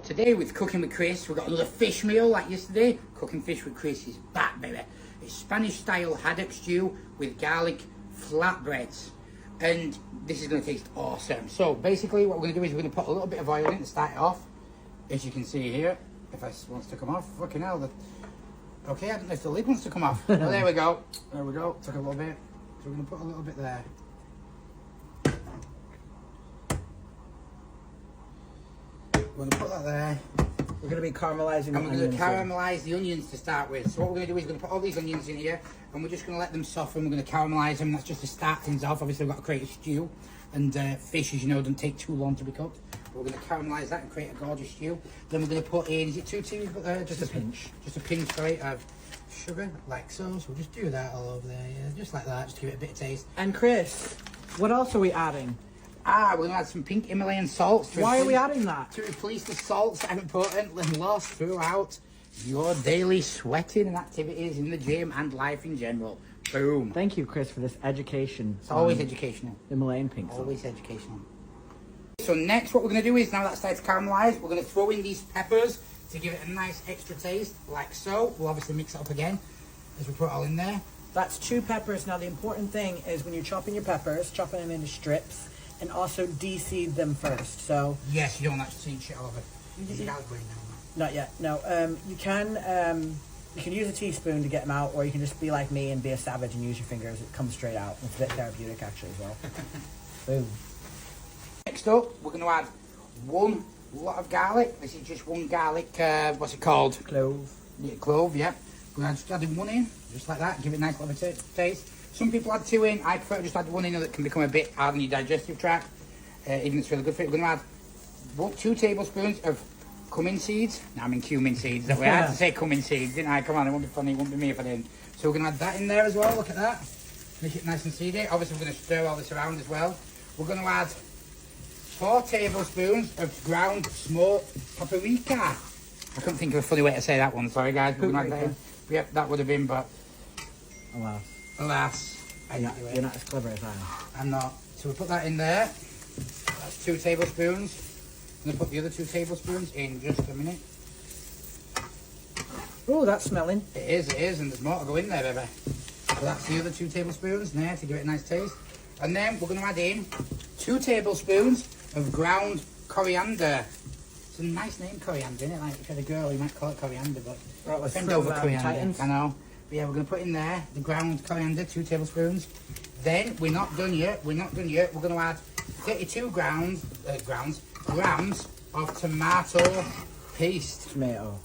today with Cooking with Chris, we've got another fish meal like yesterday. Cooking Fish with Chris is back, baby. It's Spanish style haddock stew with garlic flatbreads. And this is going to taste awesome. So basically what we're going to do is we're going to put a little bit of oil in to start it off. As you can see here, if this wants to come off, fucking hell. Okay, I don't know if the lid wants to come off. Oh, there we go. There we go. Took a little bit. So we're going to put a little bit there. We're going to put that there. We're going to be caramelizing the onions. And we're going to caramelize the onions to start with. So what we're going to do is we're going to put all these onions in here and we're just going to let them soften. We're going to caramelize them. That's just to start things off. Obviously we've got to create a stew. And fish, as you know, don't take too long to be cooked. But we're going to caramelize that and create a gorgeous stew. Then we're going to put in, is it 2 teaspoons? Just a pinch. Just a pinch, sorry, of sugar, like so. So we'll just do that all over there, yeah. Just like that, just to give it a bit of taste. And Chris, what else are we adding? We're going to add some pink Himalayan salts. Why are we adding that? To replace the salts that are important and lost throughout your daily sweating and activities in the gym and life in general. Boom. Thank you, Chris, for this education. It's always educational. Himalayan pink salt. Always educational. So next what we're going to do is, now that starts to caramelize, we're going to throw in these peppers to give it a nice extra taste, like so. We'll obviously mix it up again as we put it all in there. That's 2 peppers. Now the important thing is when you're chopping your peppers, chopping them into strips, and also de-seed them first. So yes, you don't want that seed shit all over. Is it out green now? Not yet. No. You can use a teaspoon to get them out, or you can just be like me and be a savage and use your fingers. It comes straight out. It's a bit therapeutic actually as well. Boom. Next up, we're going to add 1 lot of garlic. This is just 1 garlic. What's it called? Clove. Yeah, clove. Yeah. We're going to just add 1 in, just like that. Give it a nice little taste. Some people add 2 in. I prefer just add 1 in, that can become a bit hard on your digestive tract. Even it's really good for it. We're going to add 2 tablespoons of cumin seeds. No, I mean cumin seeds. That way I had to say cumin seeds, didn't I? Come on, it wouldn't be funny. It wouldn't be me if I didn't. So we're going to add that in there as well. Look at that. Make it nice and seedy. Obviously, we're going to stir all this around as well. We're going to add 4 tablespoons of ground smoked paprika. I couldn't think of a funny way to say that one. Sorry, guys. We're going to add that in. Yep, that would have been, but alas, you're not as clever as I am. I'm not. So we put that in there. That's 2 tablespoons. I'm going to put the other 2 tablespoons in just a minute. Oh, that's smelling. It is, and there's more to go in there, baby. So that's the other 2 tablespoons there to give it a nice taste. And then we're going to add in 2 tablespoons of ground coriander. It's a nice name, coriander, isn't it? Like if you're a girl, you might call it coriander, but bend over coriander. Titans. I know. But yeah, we're going to put in there the ground coriander, 2 tablespoons. Then we're not done yet. We're going to add 32 grams of tomato paste. Tomato.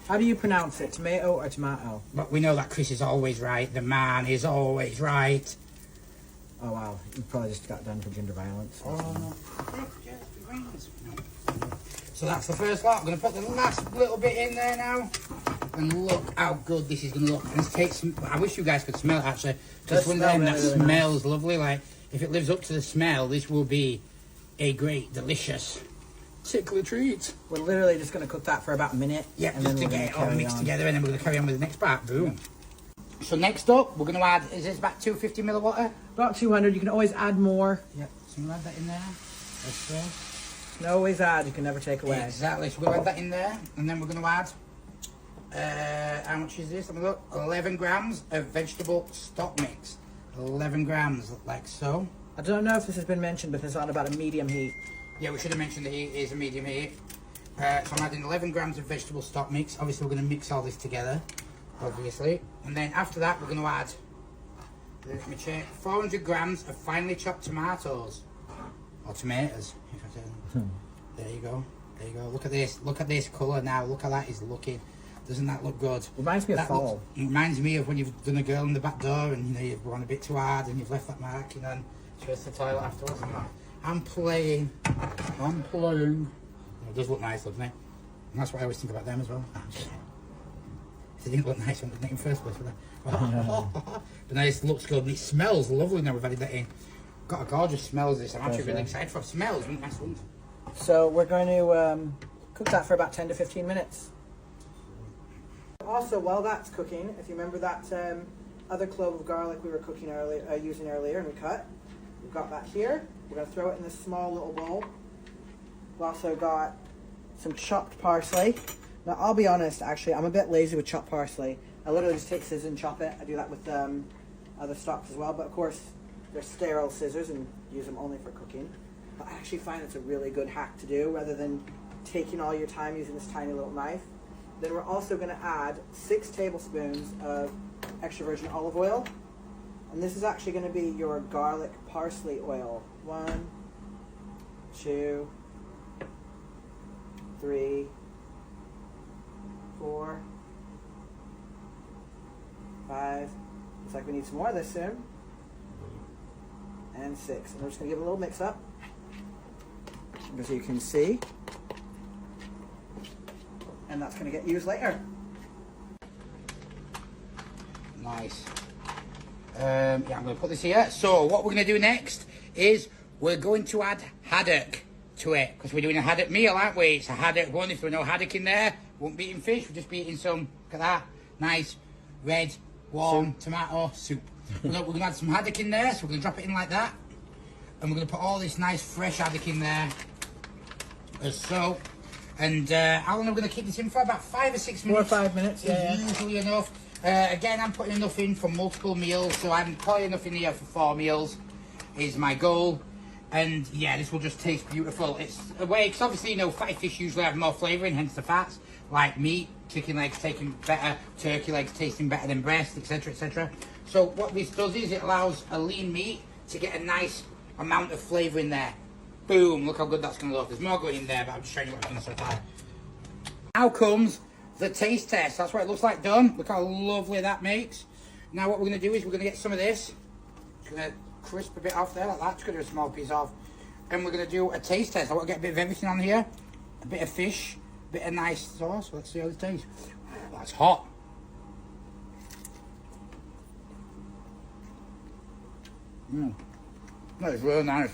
How do you pronounce it? Tomato or tomato? But we know that Chris is always right. The man is always right. Oh wow, you probably just got done for gender violence. Oh no. So that's the first lot. I'm going to put the last little bit in there now. And look how good this is going to look. And take some. I wish you guys could smell it actually. Just one day that smells lovely. Like if it lives up to the smell, this will be a great, delicious tickler treat. We're literally just going to cook that for about a minute. Yeah, and just to get it all mixed together, and then we're going to carry on with the next part. Boom. So next up, we're going to add, is this about 250 ml of water? About 200. You can always add more. Yep. So we'll add that in there. That's good. You can always add. You can never take away. Exactly. So we'll add that in there, and then we're going to add, how much is this? Let me look. 11 grams of vegetable stock mix. 11 grams, like so. I don't know if this has been mentioned, but it's on about a medium heat. Yeah, we should have mentioned the heat is a medium heat. So I'm adding 11 grams of vegetable stock mix. Obviously, we're going to mix all this together, obviously. And then after that, we're going to add, let me check, 400 grams of finely chopped tomatoes. Or tomatoes, if I say them. There you go. There you go. Look at this. Look at this colour now. Look how that is looking. Doesn't that look good? Reminds me of fall. It reminds me of when you've done a girl in the back door and you know you've gone a bit too hard and you've left that mark, you know, and she goes to the toilet afterwards. I'm playing. It does look nice, doesn't it? And that's what I always think about them as well. It didn't look nice when it was in the first place, but this looks good and it smells lovely now we've added that in. Got a gorgeous smells this. I'm actually really excited for it. Smells nice ones. So we're going to cook that for about 10 to 15 minutes. Also, while that's cooking, if you remember that other clove of garlic we were cooking earlier, using earlier, and we cut, we've got that here. We're going to throw it in this small little bowl. We've also got some chopped parsley. Now, I'll be honest, actually, I'm a bit lazy with chopped parsley. I literally just take scissors and chop it. I do that with other stocks as well, but of course, they're sterile scissors and use them only for cooking. But I actually find it's a really good hack to do rather than taking all your time using this tiny little knife. Then we're also going to add 6 tablespoons of extra virgin olive oil. And this is actually going to be your garlic parsley oil. 1, 2, 3, 4, 5. Looks like we need some more of this soon. And 6. And we're just going to give it a little mix up. As you can see. And that's going to get used later. Nice. Yeah, I'm going to put this here. So what we're going to do next is we're going to add haddock to it, because we're doing a haddock meal, aren't we? It's a haddock one. If there were no haddock in there, we won't be eating fish. We'll just be eating some, look at that, nice red warm tomato soup. We're going to add some haddock in there, so we're going to drop it in like that. And we're going to put all this nice fresh haddock in there as so. And how long are we going to keep this in for? About 5 or 6 minutes. 4 or 5 minutes, yeah. Usually enough. Again, I'm putting enough in for multiple meals, so I'm putting enough in here for 4 meals is my goal. And yeah, this will just taste beautiful. It's a way, because obviously, you know, fatty fish usually have more flavouring, hence the fats, like meat, chicken legs tasting better, turkey legs tasting better than breast, etc., etc. So what this does is it allows a lean meat to get a nice amount of flavour in there. Boom, look how good that's going to look. There's more going in there, but I'm just showing you what I've done so far. Now comes the taste test. That's what it looks like done. Look how lovely that makes. Now what we're going to do is we're going to get some of this. Just going to crisp a bit off there like that. Just going to do a small piece off. And we're going to do a taste test. I want to get a bit of everything on here. A bit of fish, a bit of nice sauce. Let's see how this tastes. That's hot. That is really nice.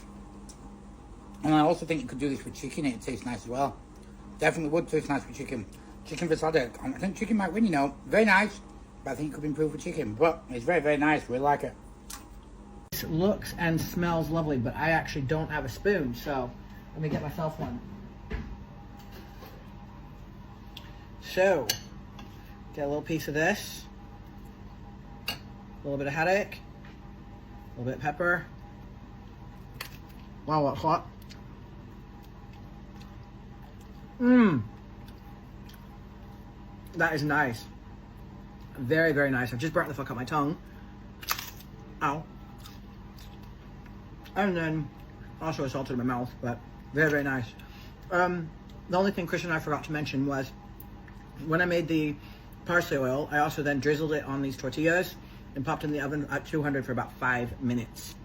And I also think you could do this with chicken. It tastes nice as well. Definitely would taste nice with chicken. Chicken for haddock. I think chicken might win, you know. Very nice. But I think it could be improved with chicken. But it's very, very nice. Really like it. This looks and smells lovely, but I actually don't have a spoon, so let me get myself one. So, get a little piece of this. A little bit of haddock. A little bit of pepper. Wow, that's hot. That is nice. Very, very nice. I've just burnt the fuck out my tongue. Ow. And then also salted in my mouth, but very, very nice. The only thing Christian and I forgot to mention was when I made the parsley oil, I also then drizzled it on these tortillas and popped in the oven at 200 for about 5 minutes.